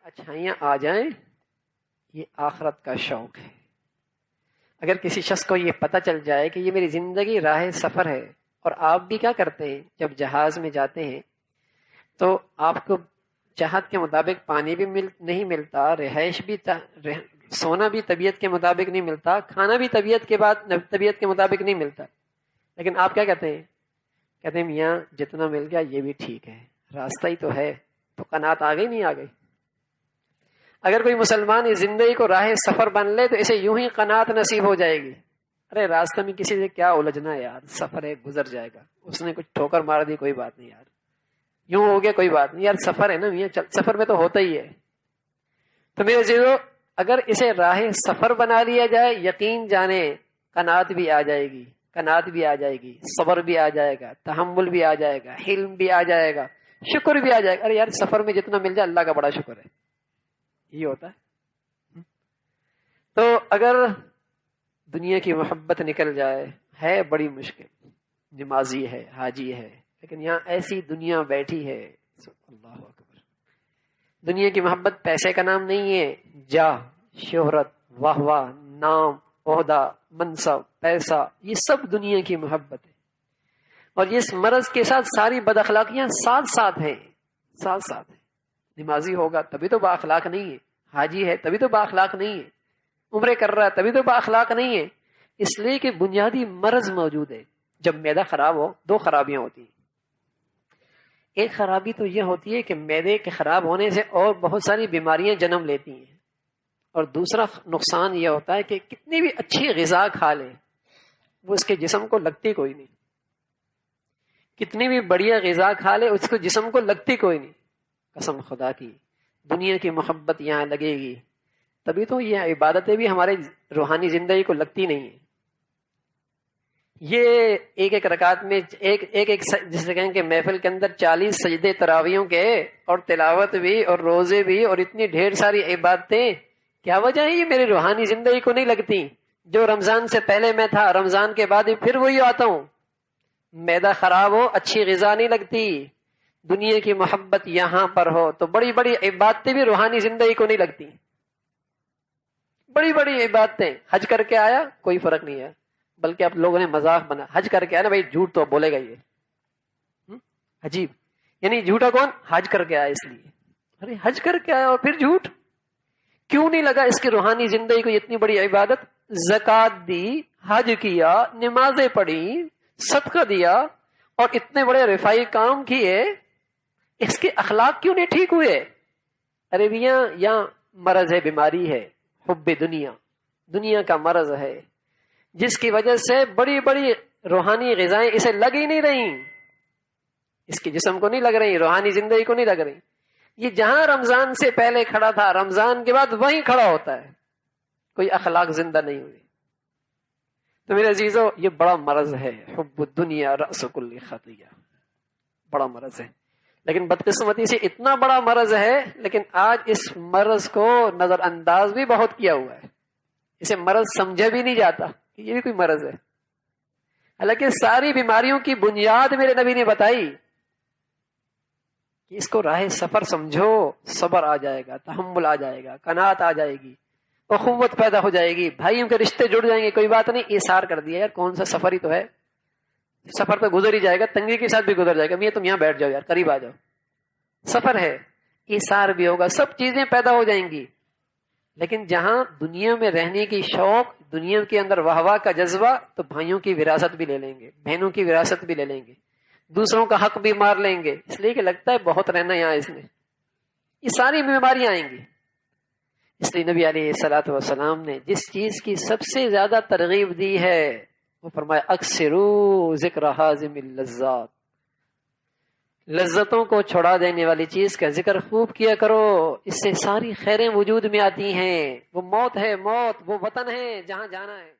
اچھائیاں آ جائیں، یہ آخرت کا شوق ہے۔ اگر کسی شخص کو یہ پتہ چل جائے کہ یہ میری زندگی راہ سفر ہے، اور آپ بھی کیا کرتے ہیں جب جہاز میں جاتے ہیں تو آپ کو چاہت کے مطابق پانی بھی نہیں ملتا، رہائش بھی سونا بھی طبیعت کے مطابق نہیں ملتا، کھانا بھی طبیعت کے مطابق نہیں ملتا، لیکن آپ کیا کہتے ہیں؟ کہتے ہیں میاں جتنا مل گیا یہ بھی ٹھیک ہے، راستہ ہی تو ہے۔ تو قناعت آ گئی نہیں آ گئی؟ اگر کوئی مسلمان اس زندگی کو راہ سفر بن لے تو اسے یوں ہی قناعت نصیب ہو جائے گی۔ ارے راستے میں کسی سے کیا الجھنا ہے یار، سفر ہے گزر جائے گا، اس نے کچھ ٹھوکر مار دی کوئی بات نہیں یار، یوں ہو گیا کوئی بات نہیں یار، سفر ہے نا میاں، سفر میں تو ہوتا ہی ہے۔ تو میرے عزیزو، اگر اسے راہ سفر بنا لیا جائے، یقین جانے قناعت بھی آ جائے گی، قناعت بھی آ جائے گی، صبر بھی آ جائے گا، تحمل بھی آ جائے گا، حلم بھی آ جائے گا، شکر بھی آ جائے گا۔ ارے یار سفر میں جتنا مل جائے اللہ کا بڑا شکر ہے، یہ ہوتا ہے۔ تو اگر دنیا کی محبت نکل جائے، ہے بڑی مشکل، نمازی ہے، حاجی ہے، لیکن یہاں ایسی دنیا بیٹھی ہے، اللہ اکبر۔ دنیا کی محبت پیسے کا نام نہیں ہے، جاہ، شہرت، واہ واہ، نام، عہدہ، منصب، پیسہ، یہ سب دنیا کی محبت ہے، اور اس مرض کے ساتھ ساری بد اخلاقیاں ساتھ ساتھ ہیں، ساتھ ساتھ ہیں۔ نمازی ہوگا تبھی تو با اخلاق نہیں ہے، حاجی ہے تبھی تو با اخلاق نہیں ہے، عمرے کر رہا ہے تبھی تو با اخلاق نہیں ہے، اس لیے کہ بنیادی مرض موجود ہے۔ جب معدہ خراب ہو، دو خرابیاں ہوتی ہیں۔ ایک خرابی تو یہ ہوتی ہے کہ معدے کے خراب ہونے سے اور بہت ساری بیماریاں جنم لیتی ہیں، اور دوسرا نقصان یہ ہوتا ہے کہ کتنی بھی اچھی غذا کھا لے وہ اس کے جسم کو لگتی کوئی نہیں، کتنی بھی بڑھیا غذا کھا لے اس کو جسم کو لگتی کوئی نہیں۔ قسم خدا کی دنیا کی محبت یہاں لگے گی تبھی تو یہ عبادتیں بھی ہمارے روحانی زندگی کو لگتی نہیں ہیں۔ یہ ایک ایک رکعت میں ایک جسے کہیں کہ محفل کے اندر 40 سجدے تراویحوں کے، اور تلاوت بھی، اور روزے بھی، اور اتنی ڈھیر ساری عبادتیں، کیا وجہ ہے یہ میری روحانی زندگی کو نہیں لگتی؟ جو رمضان سے پہلے میں تھا، رمضان کے بعد پھر وہی آتا ہوں، معدہ خراب ہو، اچھی غذا نہیں لگتی۔ دنیا کی محبت یہاں پر ہو تو بڑی بڑی عبادتیں بھی روحانی زندگی کو نہیں لگتی، بڑی بڑی عبادتیں۔ حج کر کے آیا کوئی فرق نہیں ہے، بلکہ اب لوگوں نے مذاق بنا، حج کر کے آیا نا بھائی، جھوٹ تو بولے گا یہ، عجیب، یعنی جھوٹا کون؟ حج کر کے آیا اس لیے۔ ارے حج کر کے آیا اور پھر جھوٹ کیوں نہیں لگا؟ اس کی روحانی زندگی کو اتنی بڑی عبادت، زکات دی، حج کیا، نمازیں پڑھی، صدقہ دیا، اور اتنے بڑے رفائی کام کیے، اس کے اخلاق کیوں نہیں ٹھیک ہوئے؟ ارے میاں یہاں مرض ہے، بیماری ہے، حب دنیا، دنیا کا مرض ہے، جس کی وجہ سے بڑی بڑی روحانی غذائیں اسے لگ ہی نہیں رہی، اس کے جسم کو نہیں لگ رہی، روحانی زندگی کو نہیں لگ رہی۔ یہ جہاں رمضان سے پہلے کھڑا تھا، رمضان کے بعد وہیں کھڑا ہوتا ہے، کوئی اخلاق زندہ نہیں ہوئی۔ تو میرے عزیزو، یہ بڑا مرض ہے، حب الدنیا رأس کل خطیہ، بڑا مرض ہے۔ لیکن بدقسمتی سے اتنا بڑا مرض ہے، لیکن آج اس مرض کو نظر انداز بھی بہت کیا ہوا ہے، اسے مرض سمجھا بھی نہیں جاتا کہ یہ بھی کوئی مرض ہے، حالانکہ ساری بیماریوں کی بنیاد میرے نبی نے بتائی کہ اس کو راہ سفر سمجھو، صبر آ جائے گا، تحمل آ جائے گا، قناعت آ جائے گی، اخوت پیدا ہو جائے گی، بھائیوں کے رشتے جڑ جائیں گے، کوئی بات نہیں، ایثار کر دیا یار، کون سا سفر ہی تو ہے، سفر تو گزر ہی جائے گا، تنگی کے ساتھ بھی گزر جائے گا، میاں تم یہاں بیٹھ جاؤ یار، قریب آ جاؤ، سفر ہے، ایثار بھی ہوگا، سب چیزیں پیدا ہو جائیں گی۔ لیکن جہاں دنیا میں رہنے کی شوق، دنیا کے اندر واہ واہ کا جذبہ، تو بھائیوں کی وراثت بھی لے لیں گے، بہنوں کی وراثت بھی لے لیں گے، دوسروں کا حق بھی مار لیں گے، اس لیے کہ لگتا ہے بہت رہنا یہاں اس میں، یہ ساری بیماریاں آئیں گی۔ اس لیے نبی علیہ الصلوۃ والسلام نے جس چیز کی سب سے زیادہ ترغیب دی ہے وہ فرمایا اکثرو ذکر حازم اللذات، لذتوں کو چھڑا دینے والی چیز کا ذکر خوب کیا کرو، اس سے ساری خیریں وجود میں آتی ہیں۔ وہ موت ہے، موت وہ وطن ہے جہاں جانا ہے۔